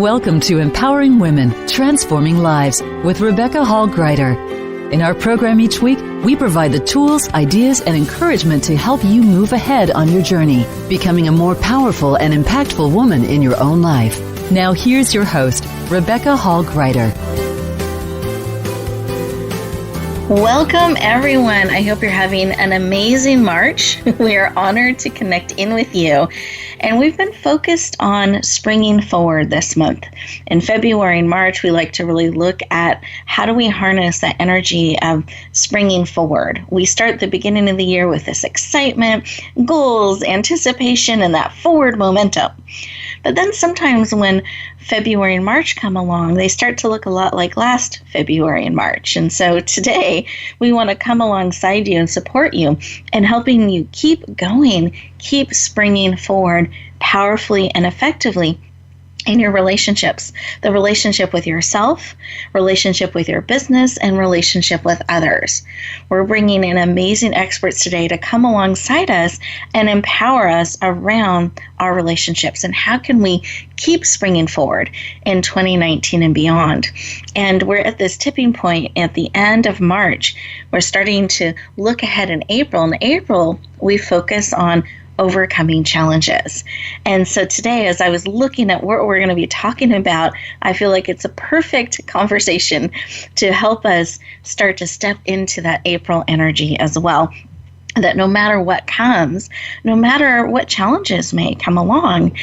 Welcome to Empowering Women, Transforming Lives with Rebecca Hall Gruyter. In our program each week, we provide the tools, ideas, and encouragement to help you move ahead on your journey, becoming a more powerful and impactful woman in your own life. Now here's your host, Rebecca Hall Gruyter. Welcome, everyone. I hope you're having an amazing March. We are honored to connect in with you. And we've been focused on springing forward this month. In February and March, we like to really look at how do we harness that energy of springing forward. We start the beginning of the year with this excitement, goals, anticipation, and that forward momentum. But then sometimes when February and March come along, they start to look a lot like last February and March. And so today we want to come alongside you and support you in helping you keep going, keep springing forward powerfully and effectively in your relationships, the relationship with yourself, relationship with your business, and relationship with others. We're bringing in amazing experts today to come alongside us and empower us around our relationships and how can we keep springing forward in 2019 and beyond. And we're at this tipping point at the end of March. We're starting to look ahead in April. In April, we focus on overcoming challenges. And so today, as I was looking at what we're going to be talking about, I feel like it's a perfect conversation to help us start to step into that April energy as well. That no matter what comes, no matter what challenges may come along,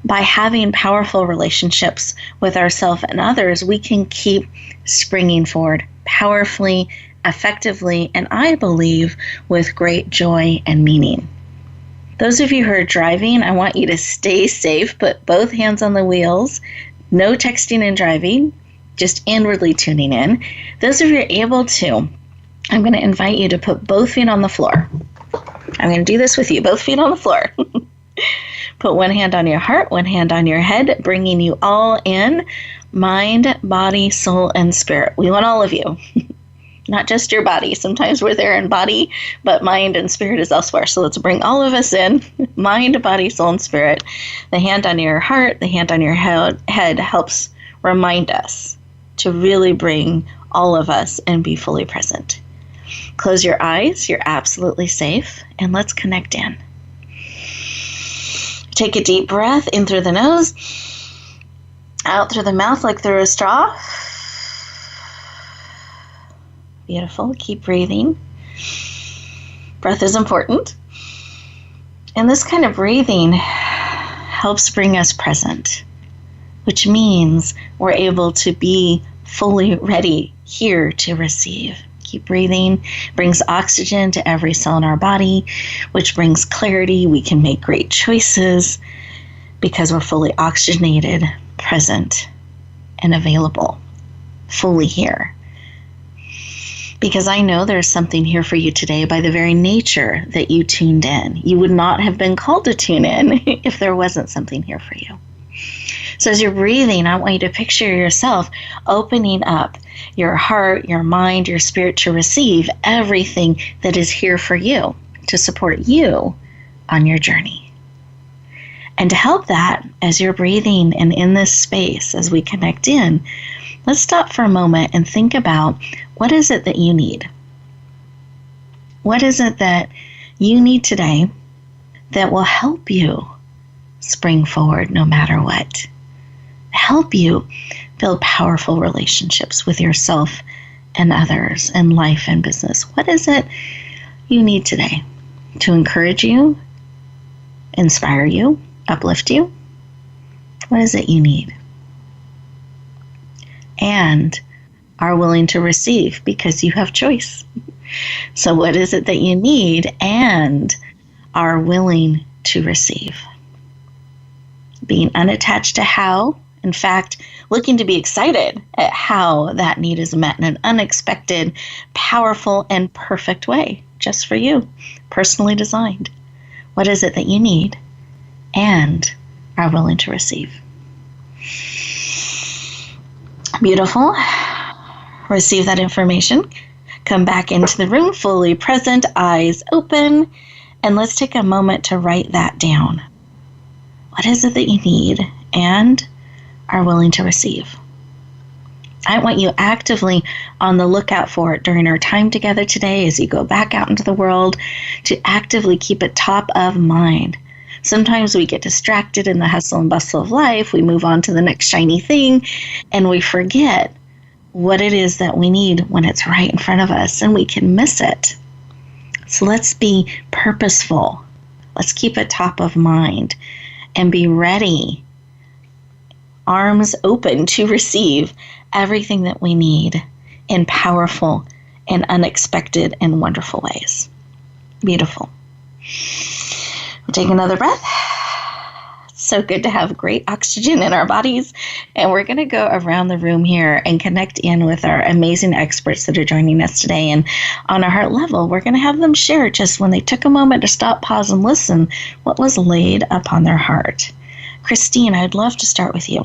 by having powerful relationships with ourselves and others, we can keep springing forward powerfully, effectively, and I believe with great joy and meaning. Those of you who are driving, I want you to stay safe, put both hands on the wheels, no texting and driving, just inwardly tuning in. Those of you who are able to, I'm going to invite you to put both feet on the floor. I'm going to do this with you, both feet on the floor. Put one hand on your heart, one hand on your head, bringing you all in, mind, body, soul, and spirit. We want all of you. Not just your body. Sometimes we're there in body, but mind and spirit is elsewhere. So let's bring all of us in, mind, body, soul, and spirit. The hand on your heart, the hand on your head helps remind us to really bring all of us and be fully present. Close your eyes. You're absolutely safe. And let's connect in. Take a deep breath in through the nose, out through the mouth like through a straw. Beautiful. Keep breathing. Breath is important. And this kind of breathing helps bring us present, which means we're able to be fully ready here to receive. Keep breathing. Brings oxygen to every cell in our body, which brings clarity. We can make great choices because we're fully oxygenated, present, and available, fully here. Because I know there's something here for you today by the very nature that you tuned in. You would not have been called to tune in if there wasn't something here for you. So as you're breathing, I want you to picture yourself opening up your heart, your mind, your spirit to receive everything that is here for you, to support you on your journey. And to help that, as you're breathing and in this space, as we connect in, let's stop for a moment and think about what is it that you need? What is it that you need today that will help you spring forward no matter what? Help you build powerful relationships with yourself and others in life and business. What is it you need today to encourage you, inspire you, uplift you? What is it you need? And are willing to receive because you have choice. So what is it that you need and are willing to receive? Being unattached to how, in fact, looking to be excited at how that need is met in an unexpected, powerful, and perfect way, just for you, personally designed. What is it that you need and are willing to receive? Beautiful. Receive that information. Come back into the room fully present, eyes open, and let's take a moment to write that down. What is it that you need and are willing to receive. I want you actively on the lookout for it during our time together today as you go back out into the world, to actively keep it top of mind. Sometimes we get distracted in the hustle and bustle of life. We move on to the next shiny thing, and we forget what it is that we need when it's right in front of us, and we can miss it. So let's be purposeful. Let's keep it top of mind and be ready, arms open to receive everything that we need in powerful and unexpected and wonderful ways. Beautiful. We'll take another breath. It's so good to have great oxygen in our bodies. And we're going to go around the room here and connect in with our amazing experts that are joining us today. And on a heart level, we're going to have them share just when they took a moment to stop, pause, and listen, what was laid upon their heart. Christine, I'd love to start with you.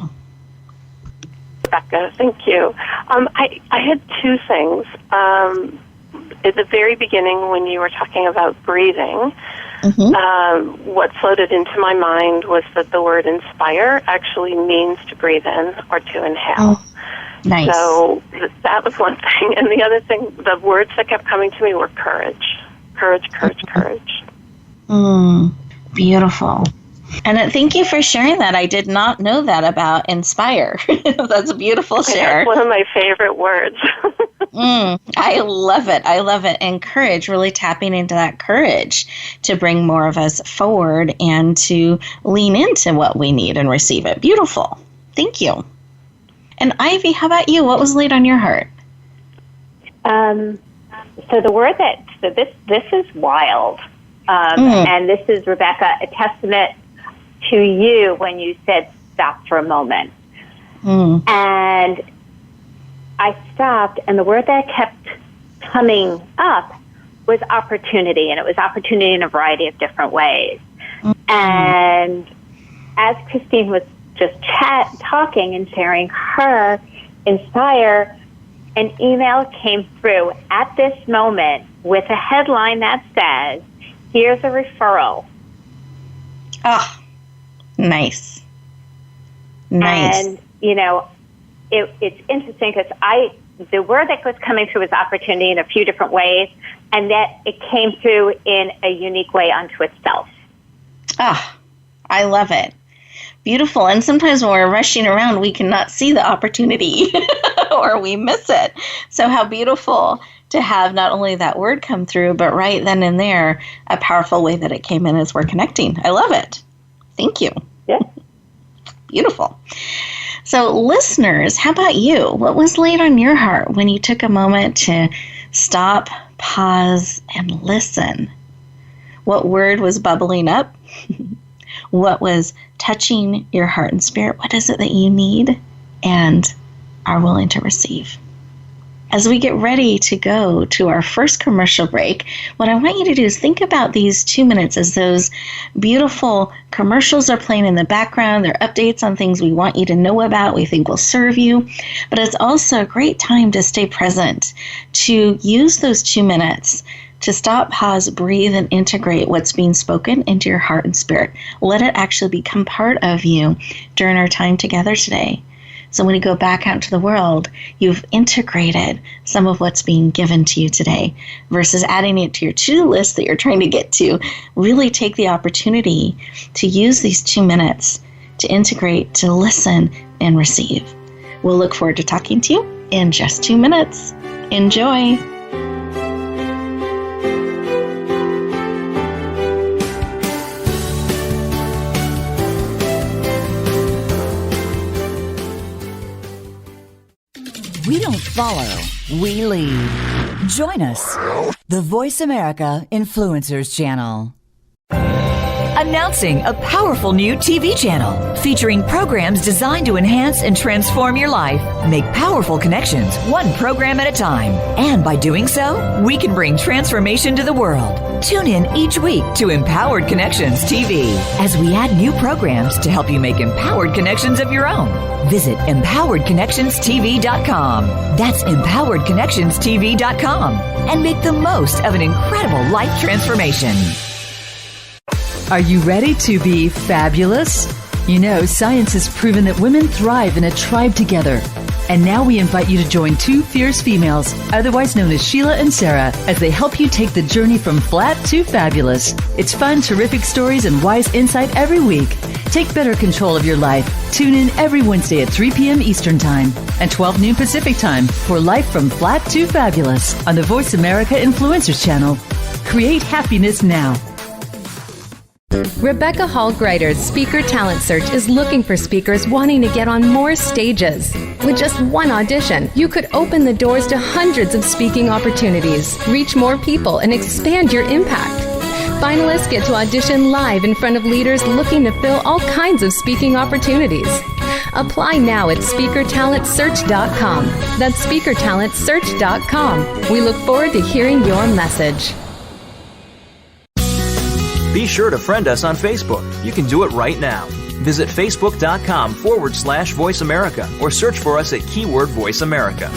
Rebecca, thank you. I had two things. At the very beginning, when you were talking about breathing, what floated into my mind was that the word inspire actually means to breathe in or to inhale. Nice. So that was one thing. And the other thing, the words that kept coming to me were courage. Courage, courage, courage. Beautiful. And thank you for sharing that. I did not know that about inspire. That's a beautiful share. That's one of my favorite words. I love it. I love it. And courage, really tapping into that courage to bring more of us forward and to lean into what we need and receive it. Beautiful. Thank you. And Ivy, how about you? What was laid on your heart? So the word this is wild. And this is, Rebecca, a testament to you when you said stop for a moment. And I stopped, and the word that kept coming up was opportunity, and it was opportunity in a variety of different ways. And as Christine was just talking and sharing her inspire, an email came through at this moment with a headline that says, "Here's a referral." Oh, nice. Nice. And, it's interesting because the word that was coming through was opportunity in a few different ways, and that it came through in a unique way unto itself. Ah, I love it. Beautiful. And sometimes when we're rushing around, we cannot see the opportunity or we miss it. So how beautiful to have not only that word come through, but right then and there, a powerful way that it came in as we're connecting. I love it. Thank you. Yeah. Beautiful. So listeners, how about you? What was laid on your heart when you took a moment to stop, pause, and listen? What word was bubbling up? What was touching your heart and spirit? What is it that you need and are willing to receive? As we get ready to go to our first commercial break, what I want you to do is think about these 2 minutes as those beautiful commercials are playing in the background. They're updates on things we want you to know about, we think will serve you. But it's also a great time to stay present, to use those 2 minutes to stop, pause, breathe, and integrate what's being spoken into your heart and spirit. Let it actually become part of you during our time together today. So when you go back out into the world, you've integrated some of what's being given to you today versus adding it to your to-do list that you're trying to get to. Really take the opportunity to use these 2 minutes to integrate, to listen, and receive. We'll look forward to talking to you in just 2 minutes. Enjoy. We don't follow, we lead. Join us, the Voice America Influencers Channel. Announcing a powerful new TV channel featuring programs designed to enhance and transform your life. Make powerful connections, one program at a time. And by doing so, we can bring transformation to the world. Tune in each week to Empowered Connections TV as we add new programs to help you make empowered connections of your own. Visit empoweredconnectionstv.com. That's empoweredconnectionstv.com. And make the most of an incredible life transformation. Are you ready to be fabulous? You know, science has proven that women thrive in a tribe together. And now we invite you to join two fierce females, otherwise known as Sheila and Sarah, as they help you take the journey from flat to fabulous. It's fun, terrific stories, and wise insight every week. Take better control of your life. Tune in every Wednesday at 3 p.m. Eastern Time and 12 noon Pacific Time for Life from Flat to Fabulous on the Voice America Influencers Channel. Create happiness now. Rebecca Hall Gruyter's Speaker Talent Search is looking for speakers wanting to get on more stages. With just one audition, you could open the doors to hundreds of speaking opportunities, reach more people, and expand your impact. Finalists get to audition live in front of leaders looking to fill all kinds of speaking opportunities. Apply now at speakertalentsearch.com. That's speakertalentsearch.com. We look forward to hearing your message. Be sure to friend us on Facebook. You can do it right now. Visit facebook.com/Voice America or search for us at keyword Voice America.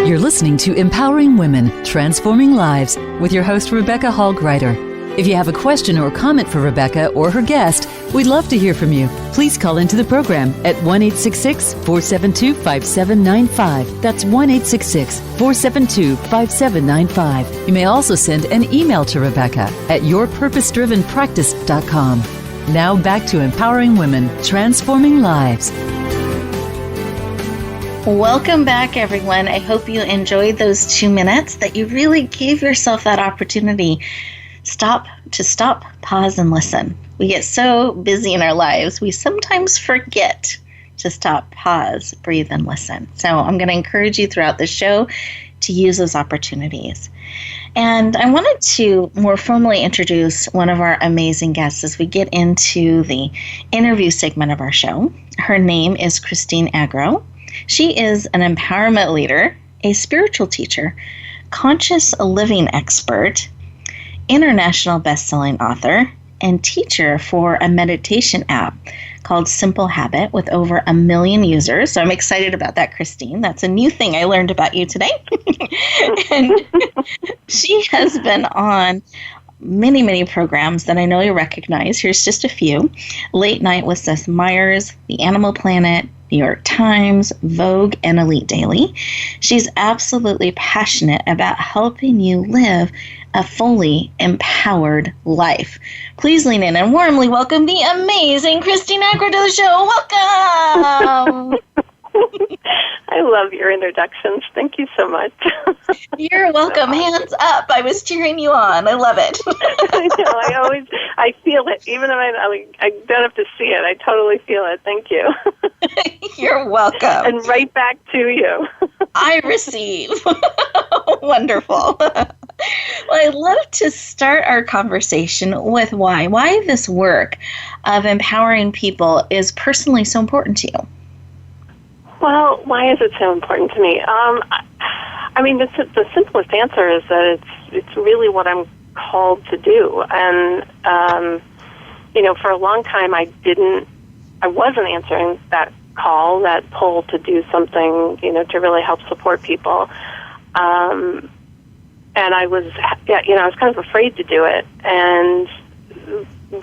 You're listening to Empowering Women, Transforming Lives with your host, Rebecca Hall Gruyter. If you have a question or comment for Rebecca or her guest, we'd love to hear from you. Please call into the program at 1-866-472-5795. That's 1-866-472-5795. You may also send an email to Rebecca at yourpurposedrivenpractice.com. Now back to Empowering Women, Transforming Lives. Welcome back, everyone. I hope you enjoyed those 2 minutes, that you really gave yourself that opportunity stop, pause, and listen. We get so busy in our lives, we sometimes forget to stop, pause, breathe, and listen. So I'm going to encourage you throughout the show to use those opportunities. And I wanted to more formally introduce one of our amazing guests as we get into the interview segment of our show. Her name is Christine Agro. She is an empowerment leader, a spiritual teacher, conscious living expert, international best-selling author, and teacher for a meditation app called Simple Habit with over 1 million users. So I'm excited about that, Christine. That's a new thing I learned about you today. And she has been on many, many programs that I know you recognize. Here's just a few. Late Night with Seth Meyers, The Animal Planet, New York Times, Vogue, and Elite Daily. She's absolutely passionate about helping you live a fully empowered life. Please lean in and warmly welcome the amazing Christine Agro to the show. Welcome! I love your introductions. Thank you so much. You're welcome. Hands up. I was cheering you on. I love it. I know. I feel it. Even if I don't have to see it, I totally feel it. Thank you. You're welcome. And right back to you. I receive. Wonderful. Well, I'd love to start our conversation with why this work of empowering people is personally so important to you. Well, why is it so important to me? I mean, the simplest answer is that it's really what I'm called to do. And, for a long time I wasn't answering that call, that pull to do something, to really help support people. And I was kind of afraid to do it. And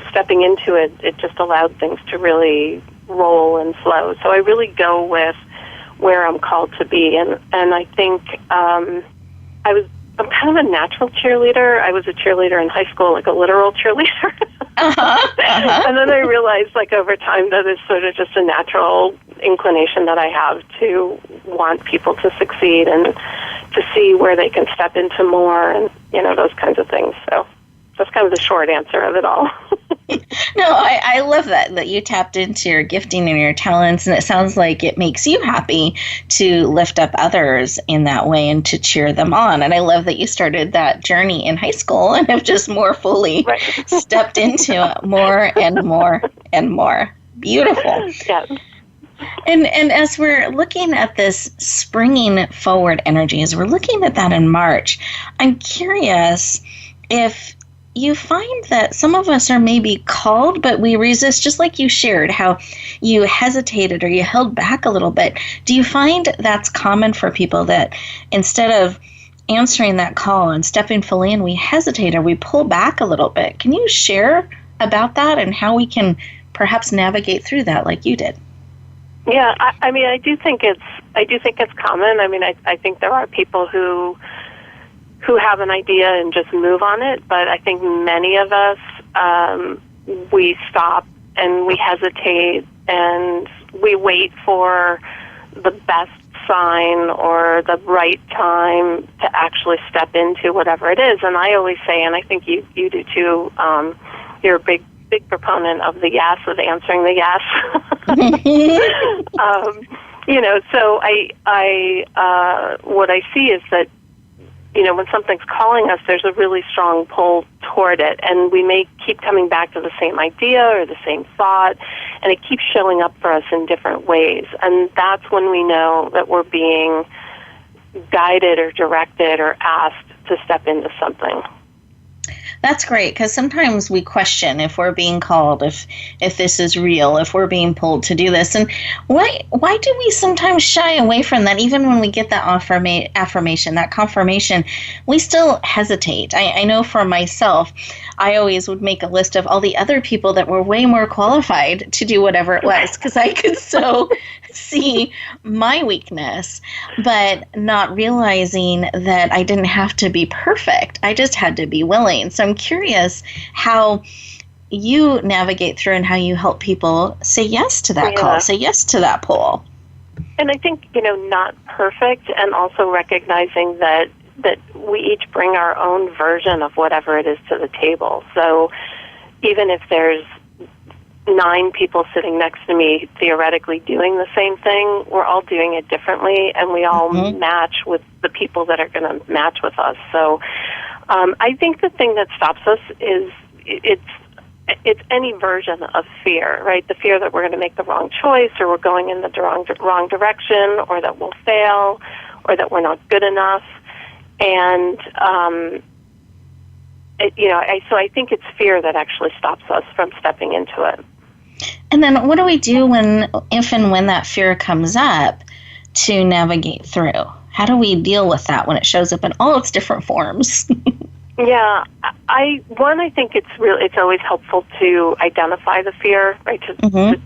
stepping into it, it just allowed things to really roll and flow. So I really go with where I'm called to be. And I think I'm kind of a natural cheerleader. I was a cheerleader in high school, like a literal cheerleader. And then I realized, over time, that it's sort of just a natural inclination that I have to want people to succeed and to see where they can step into more and, those kinds of things. So that's kind of the short answer of it all. No, I love that you tapped into your gifting and your talents, and it sounds like it makes you happy to lift up others in that way and to cheer them on. And I love that you started that journey in high school and have just more fully stepped into it more and more and more. Beautiful. Yes. And as we're looking at this springing forward energy, as we're looking at that in March, I'm curious if you find that some of us are maybe called, but we resist, just like you shared, how you hesitated or you held back a little bit. Do you find that's common for people, that instead of answering that call and stepping fully in, we hesitate or we pull back a little bit. Can you share about that and how we can perhaps navigate through that like you did? Yeah, I mean, I do think it's common. I mean, I think there are people who have an idea and just move on it, but I think many of us, we stop and we hesitate and we wait for the best sign or the right time to actually step into whatever it is. And I always say, and I think you do too, you're a big proponent of the yes, of answering the yes. So I what I see is that, when something's calling us, there's a really strong pull toward it, and we may keep coming back to the same idea or the same thought, and it keeps showing up for us in different ways. And that's when we know that we're being guided or directed or asked to step into something. That's great, because sometimes we question if we're being called, if this is real, if we're being pulled to do this. And why do we sometimes shy away from that? Even when we get that affirmation, that confirmation, we still hesitate. I know for myself, I always would make a list of all the other people that were way more qualified to do whatever it was, because I could so see my weakness, but not realizing that I didn't have to be perfect. I just had to be willing. So I'm curious how you navigate through and how you help people say yes to that call, say yes to that pull. And I think, not perfect, and also recognizing that we each bring our own version of whatever it is to the table. So even if there's 9 people sitting next to me theoretically doing the same thing, we're all doing it differently, and we all match with the people that are going to match with us. So I think the thing that stops us is it's any version of fear, right? The fear that we're going to make the wrong choice, or we're going in the wrong direction, or that we'll fail, or that we're not good enough. And so I think it's fear that actually stops us from stepping into it. And then what do we do if and when that fear comes up to navigate through? How do we deal with that when it shows up in all its different forms? Yeah, I think it's always helpful to identify the fear, right? To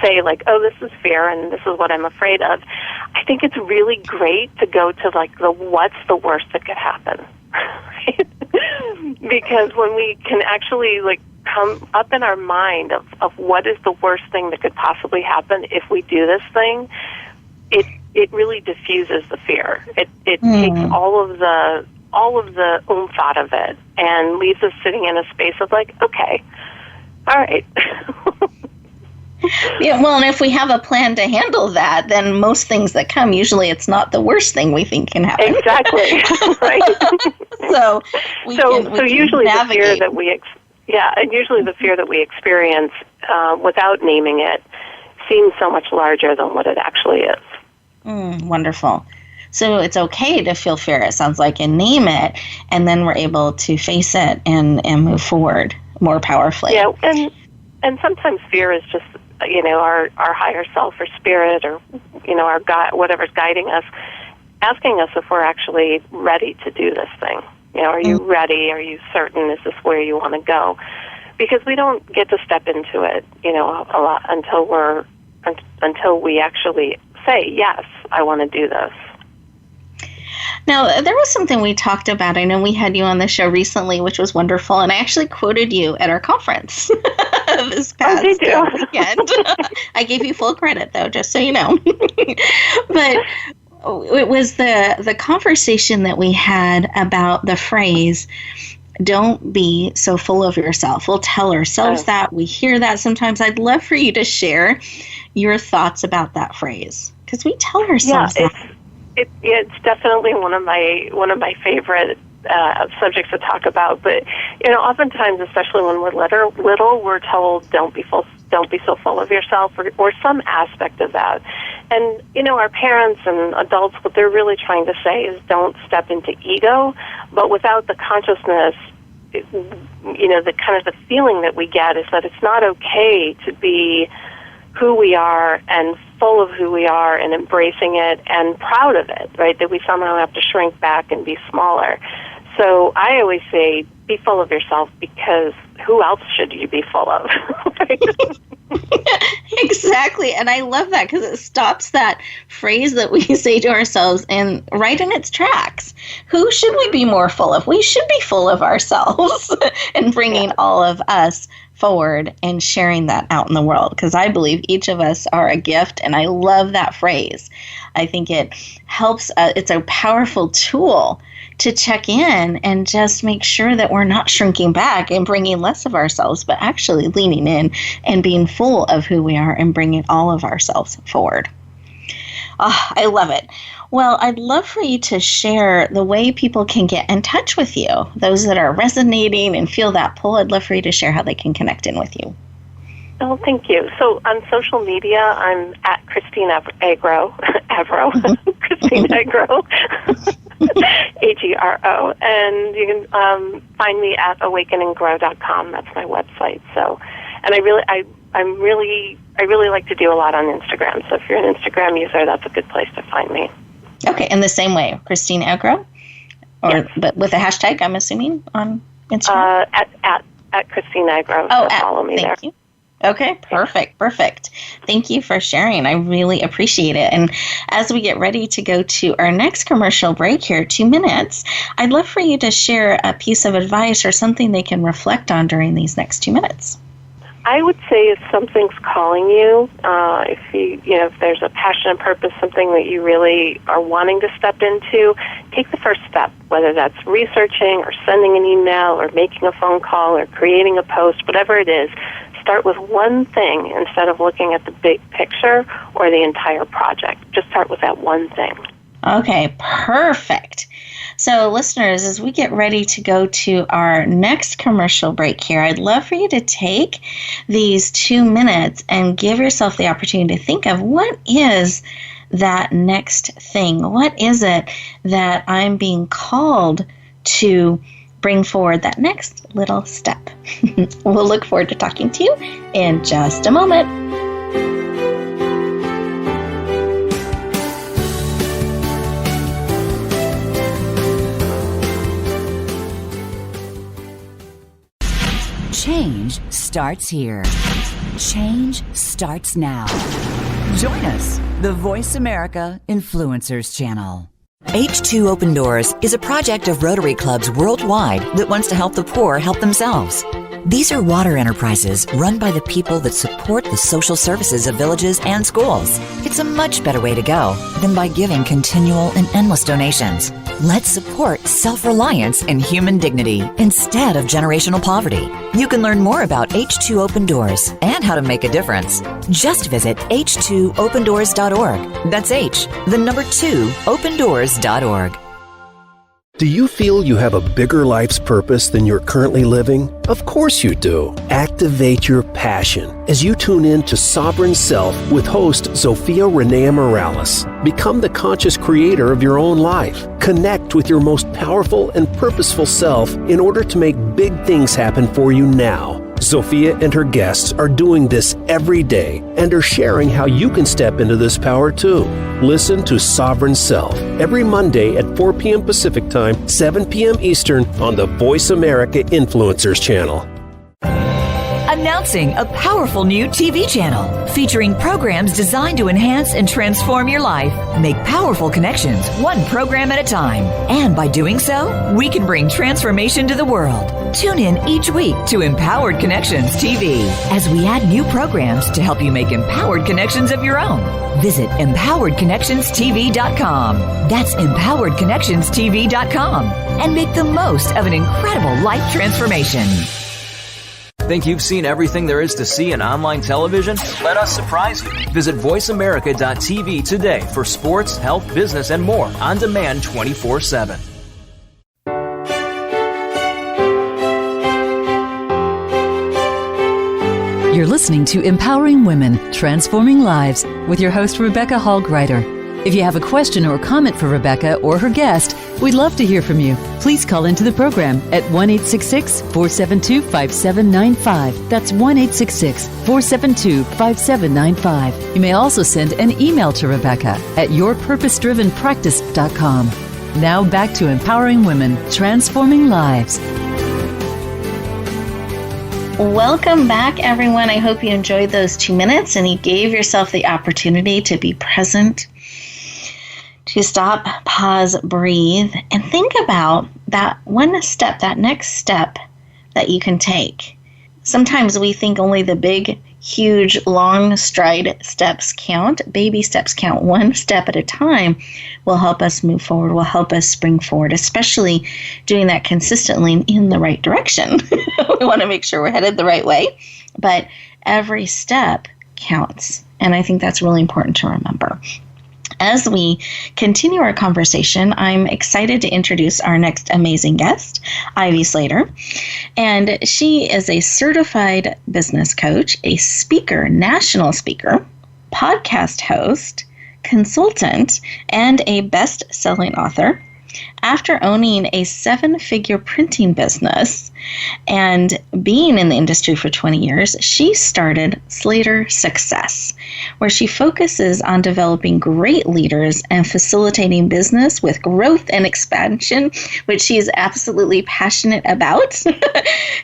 say like, oh, this is fear and this is what I'm afraid of. I think it's really great to go to like what's the worst that could happen, right? Because when we can actually like come up in our mind of what is the worst thing that could possibly happen if we do this thing, it really diffuses the fear. It takes all of the oomph out of it and leaves us sitting in a space of like, okay, all right. Yeah, well, and if we have a plan to handle that, then most things that come, usually it's not the worst thing we think can happen. Exactly, right? So usually the fear that we usually the fear that we experience without naming it seems so much larger than what it actually is. Wonderful. So it's okay to feel fear, it sounds like, and name it, and then we're able to face it and move forward more powerfully. Yeah, and sometimes fear is just, our higher self or spirit or, our God, whatever's guiding us, asking us if we're actually ready to do this thing. Are you ready? Are you certain? Is this where you want to go? Because we don't get to step into it, a lot until we actually say, yes, I want to do this. Now, there was something we talked about. I know we had you on the show recently, which was wonderful, and I actually quoted you at our conference this past weekend. I gave you full credit, though, just so you know. But it was the conversation that we had about the phrase, don't be so full of yourself. We'll tell ourselves that. We hear that sometimes. I'd love for you to share your thoughts about that phrase, because we tell ourselves that. It's definitely one of my favorite subjects to talk about. But oftentimes, especially when we're little, we're told don't be so full of yourself, or some aspect of that. And our parents and adults, what they're really trying to say is don't step into ego, but without the consciousness. The kind of the feeling that we get is that it's not okay to be who we are and full of who we are and embracing it and proud of it, right? That we somehow have to shrink back and be smaller. So I always say, be full of yourself, because who else should you be full of? Right? Exactly. And I love that, because it stops that phrase that we say to ourselves and right in its tracks. Who should we be more full of? We should be full of ourselves and bringing all of us forward and sharing that out in the world, because I believe each of us are a gift, and I love that phrase. I think it helps. It's a powerful tool to check in and just make sure that we're not shrinking back and bringing less of ourselves, but actually leaning in and being full of who we are and bringing all of ourselves forward. Oh, I love it. Well, I'd love for you to share the way people can get in touch with you. Those that are resonating and feel that pull, I'd love for you to share how they can connect in with you. Oh, thank you. So on social media, I'm at Christine Agro, Christine Agro, Agro, and you can find me at awakenandgrow.com. That's my website. So, and I really like to do a lot on Instagram. So if you're an Instagram user, that's a good place to find me. Okay, in the same way, Christine Agro, yes. But with a hashtag, I'm assuming, on Instagram? At Christine Agro. Oh, so follow me there. Thank you. Okay, perfect. Thank you for sharing. I really appreciate it. And as we get ready to go to our next commercial break here, 2 minutes, I'd love for you to share a piece of advice or something they can reflect on during these next 2 minutes. I would say if something's calling you, if there's a passion and purpose, something that you really are wanting to step into, take the first step, whether that's researching or sending an email or making a phone call or creating a post, whatever it is. Start with one thing instead of looking at the big picture or the entire project. Just start with that one thing. Okay, perfect. So listeners, as we get ready to go to our next commercial break here, I'd love for you to take these 2 minutes and give yourself the opportunity to think of what is that next thing? What is it that I'm being called to bring forward, that next little step? We'll look forward to talking to you in just a moment. Change starts here. Change starts now. Join us, the Voice America Influencers Channel. H2 Open Doors is a project of Rotary Clubs worldwide that wants to help the poor help themselves. These are water enterprises run by the people that support the social services of villages and schools. It's a much better way to go than by giving continual and endless donations. Let's support self-reliance and human dignity instead of generational poverty. You can learn more about H2 Open Doors and how to make a difference. Just visit h2opendoors.org. That's H, the number 2, opendoors.org. Do you feel you have a bigger life's purpose than you're currently living? Of course you do. Activate your passion as you tune in to Sovereign Self with host Zofia Renea Morales. Become the conscious creator of your own life. Connect with your most powerful and purposeful self in order to make big things happen for you now. Zofia and her guests are doing this every day and are sharing how you can step into this power too. Listen to Sovereign Self every Monday at 4 p.m. Pacific Time, 7 p.m. Eastern on the Voice America Influencers Channel. Announcing a powerful new TV channel featuring programs designed to enhance and transform your life. Make powerful connections, one program at a time. And by doing so, we can bring transformation to the world. Tune in each week to Empowered Connections TV as we add new programs to help you make empowered connections of your own. Visit empoweredconnectionstv.com. That's empoweredconnectionstv.com. And make the most of an incredible life transformation. Think you've seen everything there is to see in online television? Let us surprise you. Visit voiceamerica.tv today for sports, health, business, and more on demand 24/7. You're listening to Empowering Women, Transforming Lives with your host, Rebecca Hall Gruyter. If you have a question or comment for Rebecca or her guest, We'd love to hear from you. Please call into the program at 1-866-472-5795. That's 1-866-472-5795. You may also send an email to Rebecca at yourpurposedrivenpractice.com. Now back to empowering women, transforming lives. Welcome back, everyone. I hope you enjoyed those 2 minutes and you gave yourself the opportunity to be present, to stop, pause, breathe, and think about that one step, that next step that you can take. Sometimes we think only the big, huge, long stride steps count. Baby steps count. One step at a time will help us move forward, will help us spring forward, especially doing that consistently in the right direction. We want to make sure we're headed the right way, but every step counts. And I think that's really important to remember. As we continue our conversation, I'm excited to introduce our next amazing guest, Ivy Slater. And she is a certified business coach, a speaker, national speaker, podcast host, consultant, and a best-selling author. After owning a 7-figure printing business and being in the industry for 20 years, she started Slater Success, where she focuses on developing great leaders and facilitating business with growth and expansion, which she is absolutely passionate about.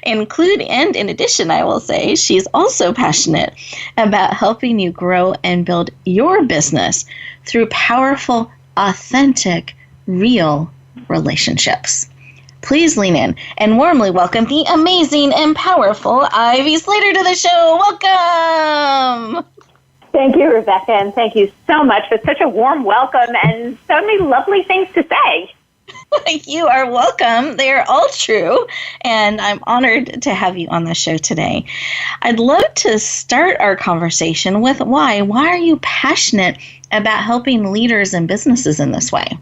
And in addition, I will say, she's also passionate about helping you grow and build your business through powerful, authentic, real relationships. Please lean in and warmly welcome the amazing and powerful Ivy Slater to the show. Welcome. Thank you, Rebecca, and thank you so much for such a warm welcome and so many lovely things to say. You are welcome. They are all true, and I'm honored to have you on the show today. I'd love to start our conversation with why. Why are you passionate about helping leaders and businesses in this way?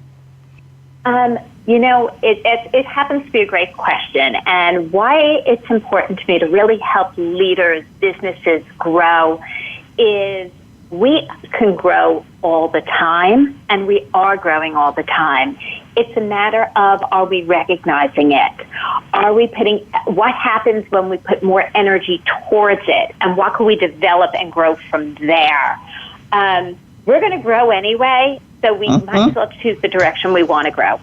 It happens to be a great question, and why it's important to me to really help leaders, businesses grow is we can grow all the time, and we are growing all the time. It's a matter of, are we recognizing it? What happens when we put more energy towards it, and what can we develop and grow from there? We're going to grow anyway, so we might as well choose the direction we want to grow.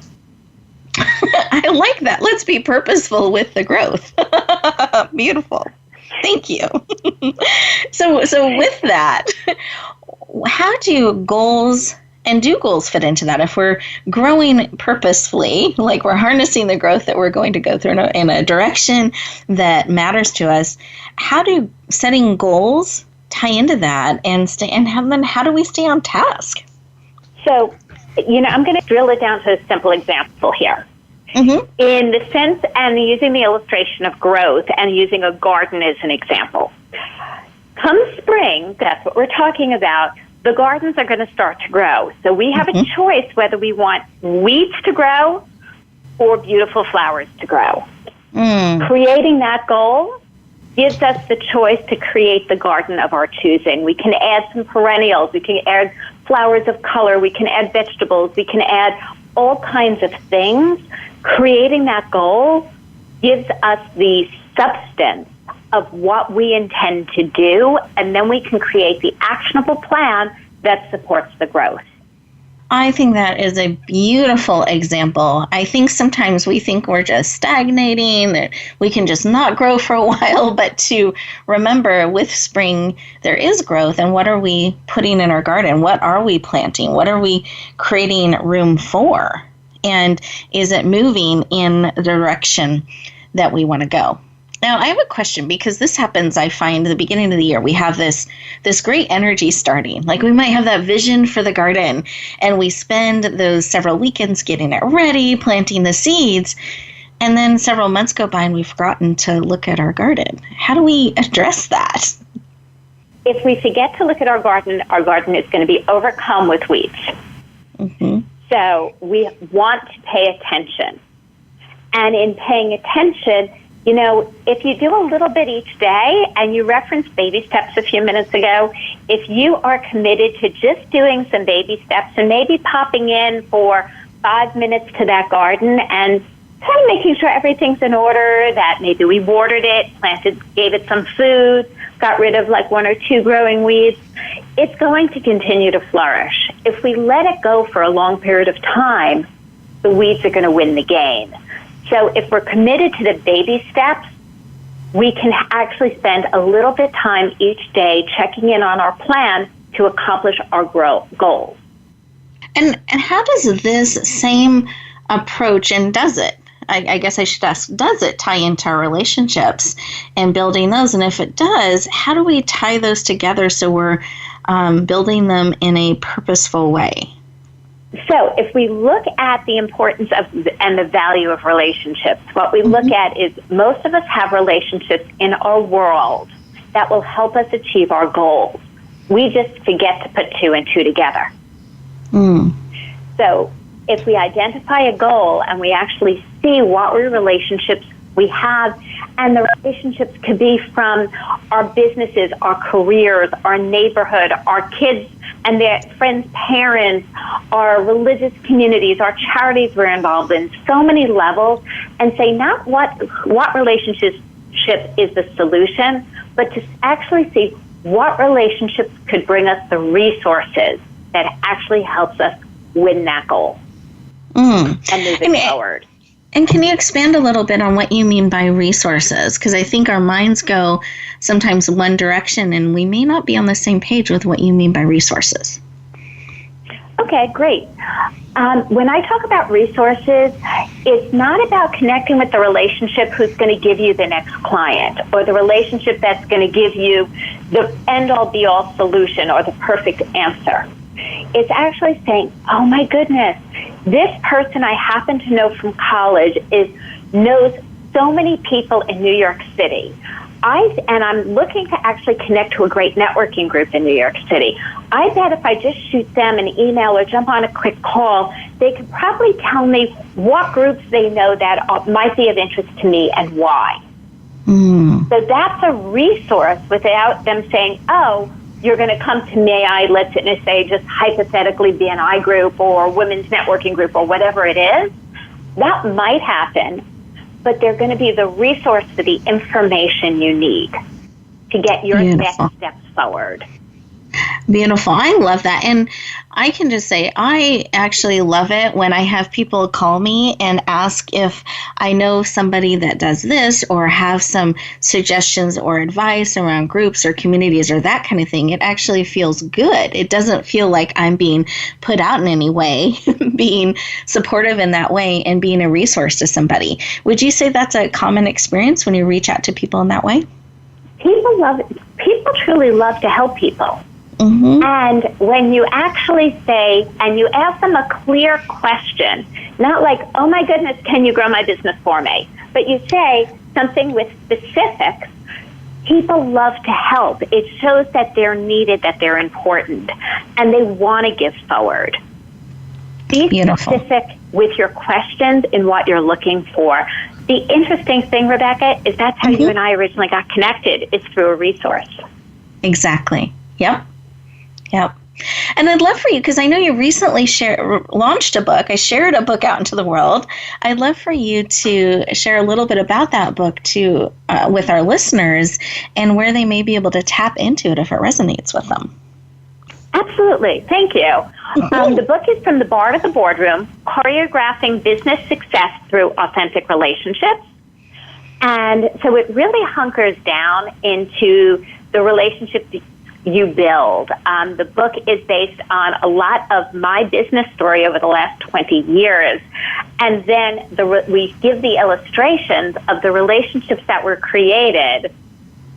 I like that. Let's be purposeful with the growth. Beautiful. Thank you. So with that, how do goals fit into that? If we're growing purposefully, like we're harnessing the growth that we're going to go through in a direction that matters to us, how do setting goals tie into that then how do we stay on task? So, I'm going to drill it down to a simple example here. Mm-hmm. In the sense, and using the illustration of growth and using a garden as an example. Come spring, that's what we're talking about, the gardens are going to start to grow. So we have a choice whether we want weeds to grow or beautiful flowers to grow. Creating that goal gives us the choice to create the garden of our choosing. We can add some perennials. We can add flowers of color. We can add vegetables. We can add all kinds of things. Creating that goal gives us the substance of what we intend to do, and then we can create the actionable plan that supports the growth. I think that is a beautiful example. I think sometimes we think we're just stagnating, that we can just not grow for a while, but to remember with spring, there is growth. And what are we putting in our garden? What are we planting? What are we creating room for? And is it moving in the direction that we want to go? Now, I have a question, because this happens, I find, at the beginning of the year. We have this great energy starting. Like, we might have that vision for the garden, and we spend those several weekends getting it ready, planting the seeds, and then several months go by and we've forgotten to look at our garden. How do we address that? If we forget to look at our garden is going to be overcome with weeds. Mm-hmm. So we want to pay attention. And in paying attention, if you do a little bit each day, and you referenced baby steps a few minutes ago, if you are committed to just doing some baby steps and maybe popping in for 5 minutes to that garden and kind of making sure everything's in order, that maybe we watered it, gave it some food, got rid of like 1 or 2 growing weeds, it's going to continue to flourish. If we let it go for a long period of time, the weeds are going to win the game. So if we're committed to the baby steps, we can actually spend a little bit of time each day checking in on our plan to accomplish our goals. And how does this same approach, and does it, I guess I should ask, does it tie into our relationships and building those? And if it does, how do we tie those together so we're building them in a purposeful way? So if we look at the importance of and the value of relationships, what we look at is most of us have relationships in our world that will help us achieve our goals. We just forget to put 2 and 2 together. So if we identify a goal and we actually see what relationships we have, and the relationships could be from our businesses, our careers, our neighborhood, our kids and their friends' parents, our religious communities, our charities we're involved in, so many levels, and say not what relationship is the solution, but to actually see what relationships could bring us the resources that actually helps us win that goal and move it forward. And can you expand a little bit on what you mean by resources? Because I think our minds go sometimes one direction, and we may not be on the same page with what you mean by resources. Okay, great. When I talk about resources, it's not about connecting with the relationship who's going to give you the next client or the relationship that's going to give you the end-all, be-all solution or the perfect answer. It's actually saying, oh my goodness, this person I happen to know from college knows so many people in New York City. I'm looking to actually connect to a great networking group in New York City. I bet if I just shoot them an email or jump on a quick call, they could probably tell me what groups they know that might be of interest to me and why. So that's a resource without them saying, oh, you're going to come to me, let's say just hypothetically be an I group or women's networking group or whatever it is. That might happen, but they're going to be the resource for the information you need to get your next steps forward. Beautiful. I love that. And I can just say I actually love it when I have people call me and ask if I know somebody that does this or have some suggestions or advice around groups or communities or that kind of thing. It actually feels good. It doesn't feel like I'm being put out in any way, being supportive in that way and being a resource to somebody. Would you say that's a common experience when you reach out to people in that way? People truly love to help people. And when you actually say, and you ask them a clear question, not like, oh my goodness, can you grow my business for me? But you say something with specifics, people love to help. It shows that they're needed, that they're important, and they want to give forward. Be specific with your questions and what you're looking for. The interesting thing, Rebecca, is that's how you and I originally got connected, is through a resource. Exactly. Yep. And I'd love for you, because I know you recently launched a book. I shared a book out into the world. I'd love for you to share a little bit about that book with our listeners and where they may be able to tap into it if it resonates with them. Absolutely. Thank you. The book is From the Bar to the Boardroom, Choreographing Business Success Through Authentic Relationships. And so it really hunkers down into the relationship you build. The book is based on a lot of my business story over the last 20 years. And then we give the illustrations of the relationships that were created.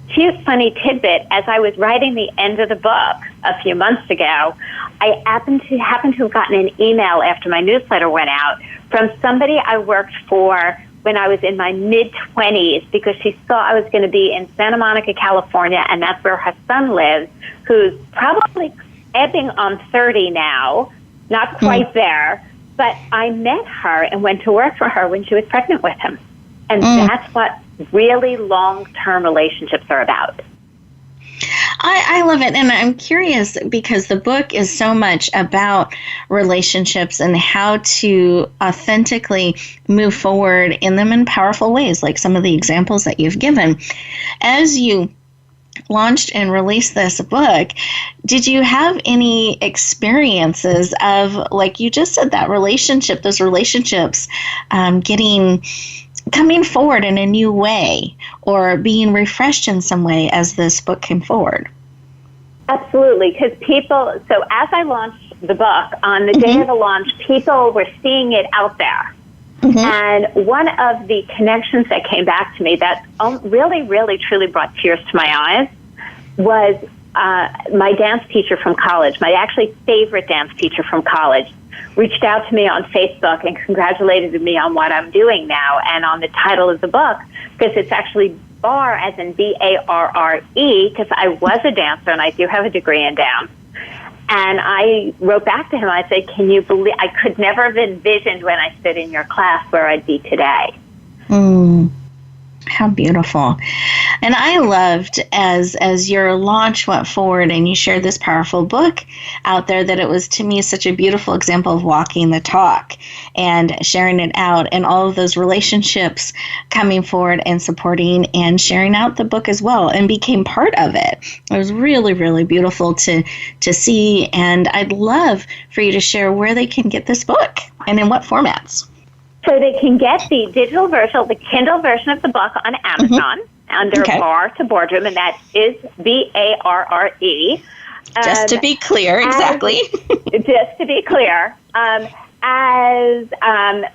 Cute, funny tidbit, as I was writing the end of the book a few months ago, I happened to have gotten an email after my newsletter went out from somebody I worked for when I was in my mid-20s, because she saw I was going to be in Santa Monica, California, and that's where her son lives, who's probably ebbing on 30 now, not quite there, but I met her and went to work for her when she was pregnant with him. And that's what really long-term relationships are about. I love it. And I'm curious because the book is so much about relationships and how to authentically move forward in them in powerful ways, like some of the examples that you've given. As you launched and released this book, did you have any experiences of, like you just said, that relationship, those relationships coming forward in a new way or being refreshed in some way as this book came forward? Absolutely, because so as I launched the book, on the day of the launch, people were seeing it out there. And one of the connections that came back to me that really, really, truly brought tears to my eyes was my dance teacher from college, my actually favorite dance teacher from college, reached out to me on Facebook and congratulated me on what I'm doing now and on the title of the book, because it's actually BARRE, as in BARRE, because I was a dancer and I do have a degree in dance. And I wrote back to him, I said, can you believe, I could never have envisioned when I stood in your class where I'd be today. How beautiful. And I loved as your launch went forward and you shared this powerful book out there, that it was, to me, such a beautiful example of walking the talk and sharing it out, and all of those relationships coming forward and supporting and sharing out the book as well and became part of it. It was really, really beautiful to see. And I'd love for you to share where they can get this book and in what formats. So they can get the digital version, the Kindle version of the book on Amazon under BARRE to Boardroom, and that is BARRE. Just to be clear, exactly. Just to be clear. As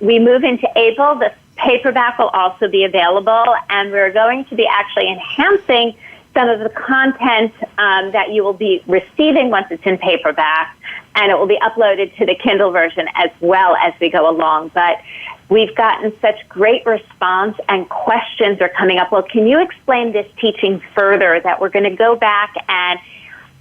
we move into April, the paperback will also be available, and we're going to be actually enhancing some of the content that you will be receiving once it's in paperback, and it will be uploaded to the Kindle version as well as we go along. But we've gotten such great response, and questions are coming up. Well, can you explain this teaching further? That we're going to go back and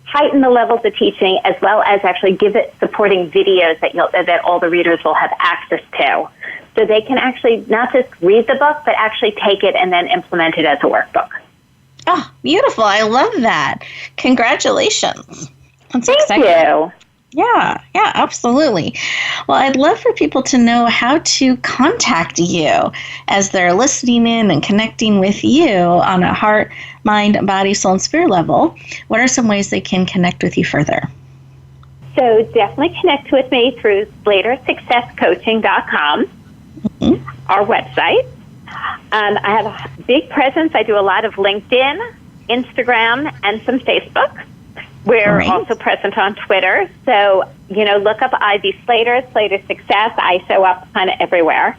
heighten the levels of teaching, as well as actually give it supporting videos that all the readers will have access to. So they can actually not just read the book, but actually take it and then implement it as a workbook. Oh, beautiful. I love that. Congratulations. That's exciting. Thank you. Yeah, absolutely. Well, I'd love for people to know how to contact you as they're listening in and connecting with you on a heart, mind, body, soul, and spirit level. What are some ways they can connect with you further? So definitely connect with me through SlaterSuccessCoaching.com, our website. I have a big presence. I do a lot of LinkedIn, Instagram, and some Facebook. We're also present on Twitter. So, look up Ivy Slater, Slater Success. I show up kind of everywhere.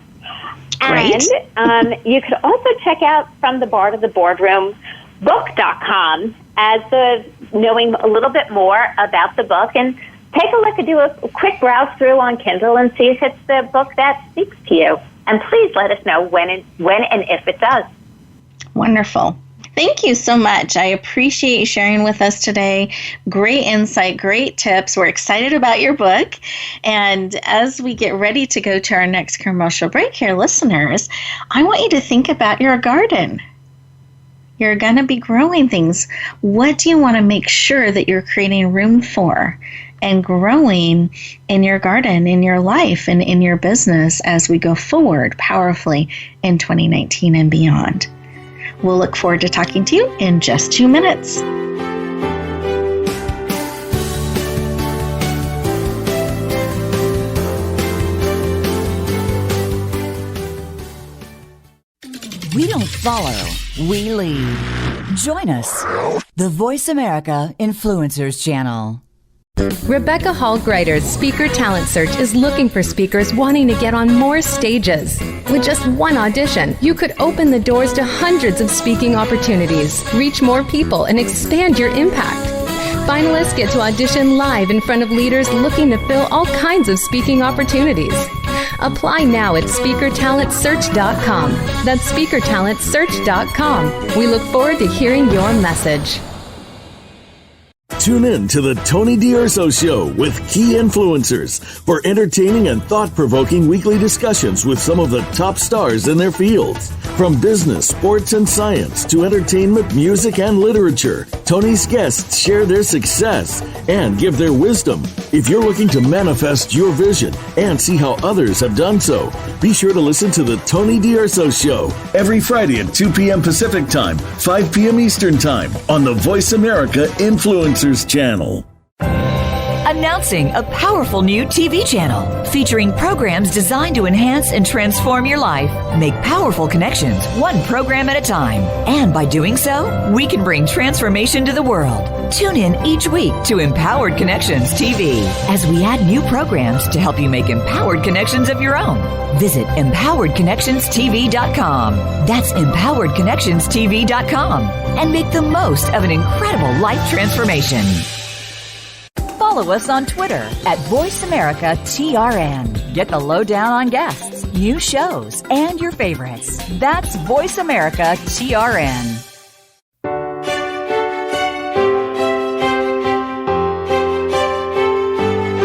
Great. And you could also check out From the Bar to the Boardroom book.com as knowing a little bit more about the book, and take a look and do a quick browse through on Kindle and see if it's the book that speaks to you. And please let us know when and if it does. Wonderful. Thank you so much. I appreciate you sharing with us today. Great insight, great tips. We're excited about your book. And as we get ready to go to our next commercial break here, listeners, I want you to think about your garden. You're going to be growing things. What do you want to make sure that you're creating room for and growing in your garden, in your life, and in your business as we go forward powerfully in 2019 and beyond? We'll look forward to talking to you in just 2 minutes. We don't follow, we lead. Join us, the Voice America Influencers Channel. Rebecca Hall Gruyter's Speaker Talent Search is looking for speakers wanting to get on more stages. With just one audition, you could open the doors to hundreds of speaking opportunities, reach more people, and expand your impact. Finalists get to audition live in front of leaders looking to fill all kinds of speaking opportunities. Apply now at SpeakerTalentSearch.com. That's SpeakerTalentSearch.com. We look forward to hearing your message. Tune in to the Tony D'Urso Show with key influencers for entertaining and thought-provoking weekly discussions with some of the top stars in their fields. From business, sports, and science to entertainment, music, and literature, Tony's guests share their success and give their wisdom. If you're looking to manifest your vision and see how others have done so, be sure to listen to the Tony D'Urso Show every Friday at 2 p.m. Pacific Time, 5 p.m. Eastern Time on the Voice America Influencers channel. Announcing a powerful new TV channel featuring programs designed to enhance and transform your life. Make powerful connections, one program at a time. And by doing so, we can bring transformation to the world. Tune in each week to Empowered Connections TV as we add new programs to help you make empowered connections of your own. Visit empoweredconnectionstv.com. That's empoweredconnectionstv.com. And make the most of an incredible life transformation. Follow us on Twitter at VoiceAmericaTRN. Get the lowdown on guests, new shows, and your favorites. That's VoiceAmericaTRN.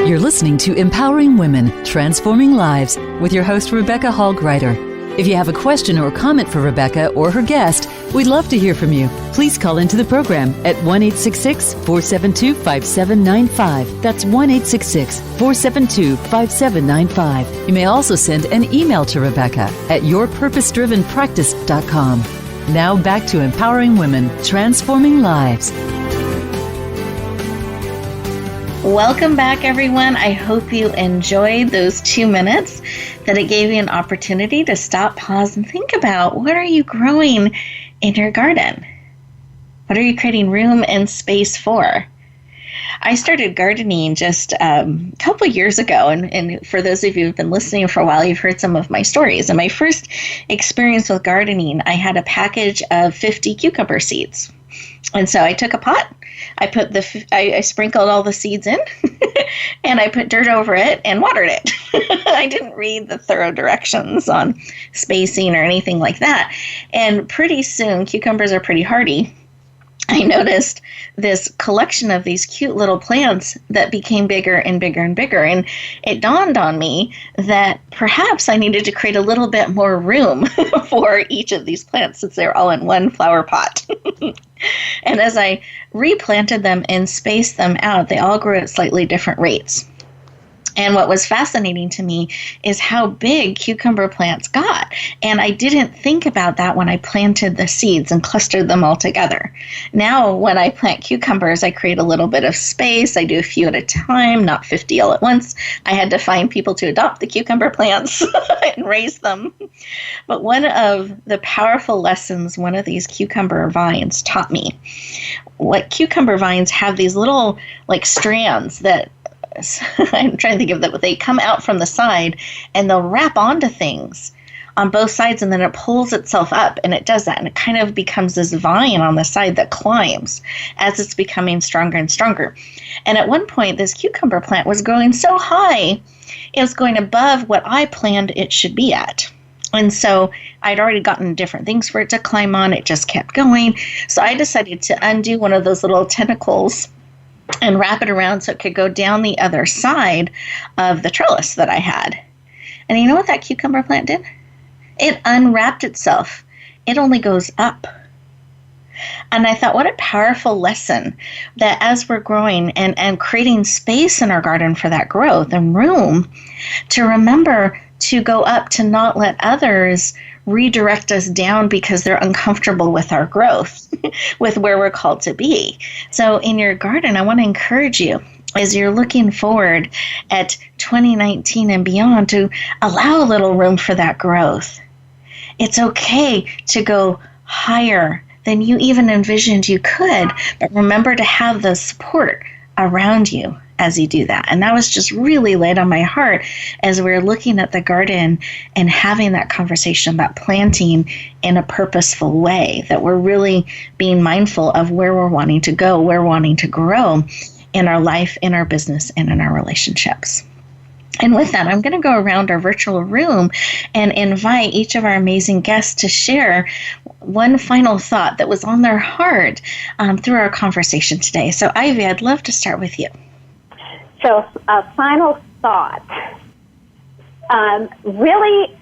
You're listening to Empowering Women, Transforming Lives with your host, Rebecca Hall Gruyter. If you have a question or comment for Rebecca or her guest, we'd love to hear from you. Please call into the program at 1-866-472-5795. That's 1-866-472-5795. You may also send an email to Rebecca at yourpurposedrivenpractice.com. Now back to Empowering Women, Transforming Lives. Welcome back, everyone. I hope you enjoyed those 2 minutes, that it gave you an opportunity to stop, pause, and think about, what are you growing in your garden? What are you creating room and space for? I started gardening just a couple years ago, and for those of you who've been listening for a while, you've heard some of my stories. And my first experience with gardening, I had a package of 50 cucumber seeds. And so I took a pot, I sprinkled all the seeds in, and I put dirt over it and watered it. I didn't read the thorough directions on spacing or anything like that. And pretty soon, cucumbers are pretty hardy. I noticed this collection of these cute little plants that became bigger and bigger and bigger. And it dawned on me that perhaps I needed to create a little bit more room for each of these plants, since they're all in one flower pot. And as I replanted them and spaced them out, they all grew at slightly different rates. And what was fascinating to me is how big cucumber plants got. And I didn't think about that when I planted the seeds and clustered them all together. Now, when I plant cucumbers, I create a little bit of space. I do a few at a time, not 50 all at once. I had to find people to adopt the cucumber plants and raise them. But one of the powerful lessons one of these cucumber vines taught me, what cucumber vines have these little strands that I'm trying to think of that, but they come out from the side and they'll wrap onto things on both sides, and then it pulls itself up, and it does that, and it kind of becomes this vine on the side that climbs as it's becoming stronger and stronger. And at one point, this cucumber plant was growing so high, it was going above what I planned it should be at. And so I'd already gotten different things for it to climb on. It just kept going. So I decided to undo one of those little tentacles and wrap it around so it could go down the other side of the trellis that I had. And you know what that cucumber plant did? It unwrapped itself. It only goes up. And I thought, what a powerful lesson, that as we're growing and creating space in our garden for that growth and room, to remember to go up, to not let others redirect us down because they're uncomfortable with our growth, with where we're called to be. So in your garden, I want to encourage you, as you're looking forward at 2019 and beyond, to allow a little room for that growth. It's okay to go higher than you even envisioned you could, but remember to have the support around you as you do that. And that was just really laid on my heart as we were looking at the garden and having that conversation about planting in a purposeful way, that we're really being mindful of where we're wanting to go, where we're wanting to grow in our life, in our business, and in our relationships. And with that, I'm going to go around our virtual room and invite each of our amazing guests to share one final thought that was on their heart through our conversation today. So, Ivy, I'd love to start with you. So, a final thought. Really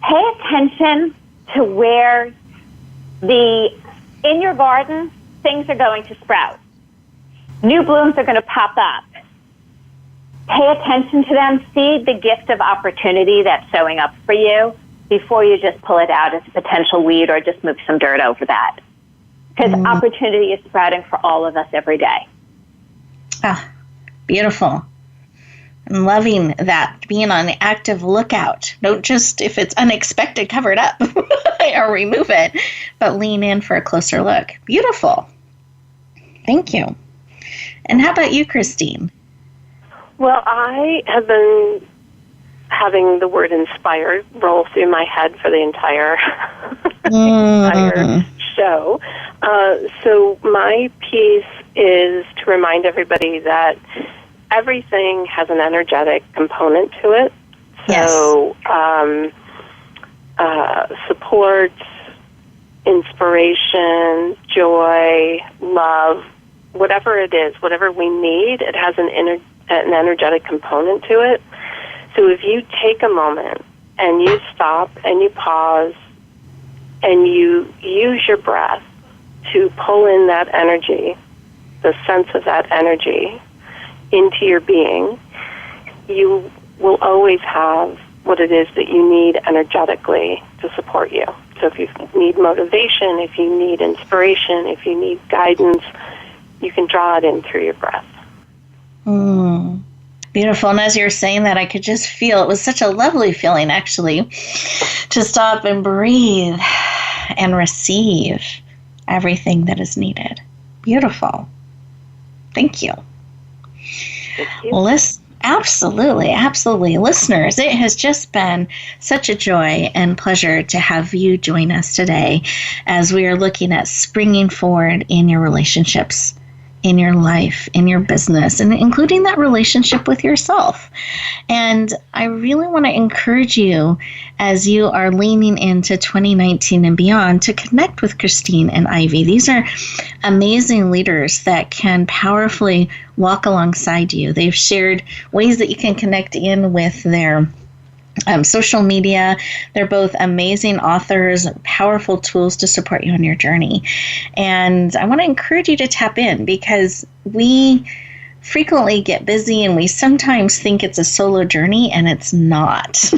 pay attention to where in your garden, things are going to sprout. New blooms are going to pop up. Pay attention to them. See the gift of opportunity that's showing up for you before you just pull it out as a potential weed or just move some dirt over that. Because opportunity is sprouting for all of us every day. Ah, beautiful. I'm loving that, being on the active lookout. Don't just, if it's unexpected, cover it up or remove it, but lean in for a closer look. Beautiful. Thank you. And how about you, Christine? Well, I have been having the word inspired roll through my head for the entire, entire show. So my piece is to remind everybody that everything has an energetic component to it. So support, inspiration, joy, love, whatever it is, whatever we need, it has an energetic component to it. So if you take a moment and you stop and you pause and you use your breath to pull in that energy, the sense of that energy into your being, you will always have what it is that you need energetically to support you. So if you need motivation, if you need inspiration, if you need guidance, you can draw it in through your breath. Beautiful. And as you're saying that, I could just feel, it was such a lovely feeling, actually, to stop and breathe and receive everything that is needed. Beautiful. Thank you. Thank you. Absolutely. Listeners, it has just been such a joy and pleasure to have you join us today as we are looking at springing forward in your relationships, in your life, in your business, and including that relationship with yourself. And I really want to encourage you, as you are leaning into 2019 and beyond, to connect with Christine and Ivy. These are amazing leaders that can powerfully walk alongside you. They've shared ways that you can connect in with their social media. They're both amazing authors, powerful tools to support you on your journey. And I want to encourage you to tap in, because we frequently get busy and we sometimes think it's a solo journey, and it's not.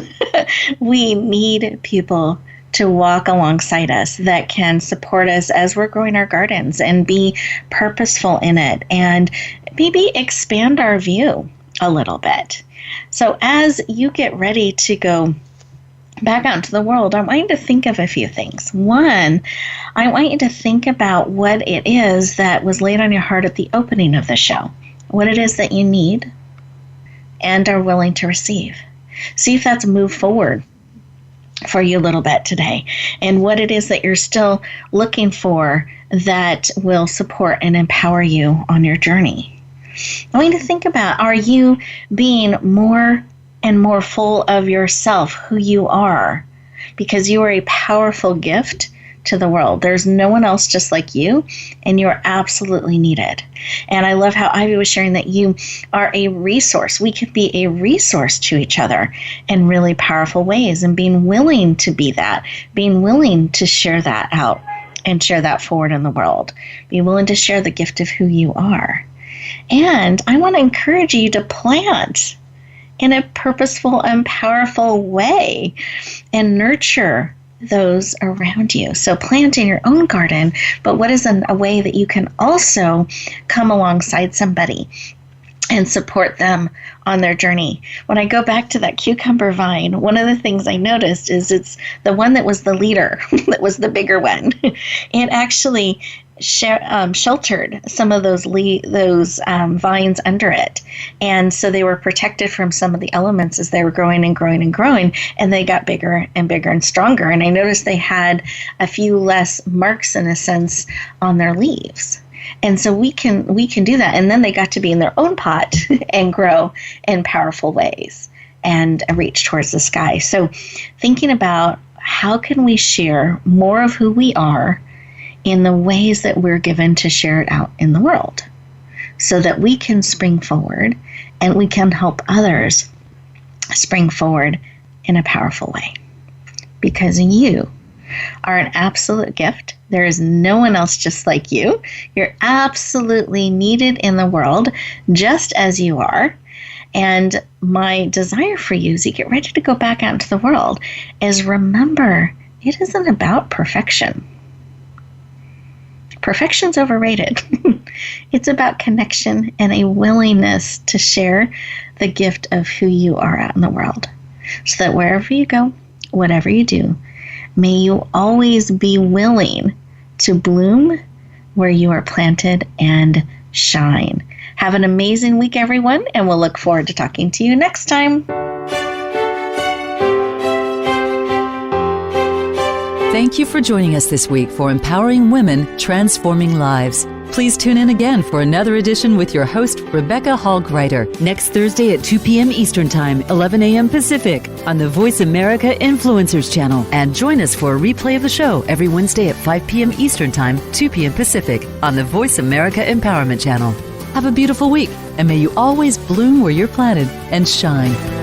We need people to walk alongside us that can support us as we're growing our gardens and be purposeful in it and maybe expand our view a little bit. So as you get ready to go back out into the world, I want you to think of a few things. One, I want you to think about what it is that was laid on your heart at the opening of the show, what it is that you need and are willing to receive. See if that's moved forward for you a little bit today, and what it is that you're still looking for that will support and empower you on your journey. I want you to think about, are you being more and more full of yourself, who you are? Because you are a powerful gift to the world. There's no one else just like you, and you're absolutely needed. And I love how Ivy was sharing that you are a resource. We can be a resource to each other in really powerful ways, and being willing to be that, being willing to share that out and share that forward in the world. Be willing to share the gift of who you are. And I want to encourage you to plant in a purposeful and powerful way and nurture those around you. So plant in your own garden, but what is a way that you can also come alongside somebody and support them on their journey. When I go back to that cucumber vine, one of the things I noticed is it's the one that was the leader, that was the bigger one. It actually sheltered some of those vines under it. And so they were protected from some of the elements as they were growing and growing and growing, and they got bigger and bigger and stronger. And I noticed they had a few less marks, in a sense, on their leaves. And so we can do that. And then they got to be in their own pot and grow in powerful ways and reach towards the sky. So thinking about how can we share more of who we are in the ways that we're given to share it out in the world, so that we can spring forward and we can help others spring forward in a powerful way. Because you are an absolute gift. There is no one else just like you. You're absolutely needed in the world just as you are. And my desire for you as you get ready to go back out into the world is, remember, it isn't about perfection. Perfection's overrated. It's about connection and a willingness to share the gift of who you are out in the world. So that wherever you go, whatever you do, may you always be willing to bloom where you are planted and shine. Have an amazing week, everyone, and we'll look forward to talking to you next time. Thank you for joining us this week for Empowering Women, Transforming Lives. Please tune in again for another edition with your host, Rebecca Hall Gruyter, next Thursday at 2 p.m. Eastern Time, 11 a.m. Pacific, on the Voice America Influencers Channel. And join us for a replay of the show every Wednesday at 5 p.m. Eastern Time, 2 p.m. Pacific, on the Voice America Empowerment Channel. Have a beautiful week, and may you always bloom where you're planted and shine.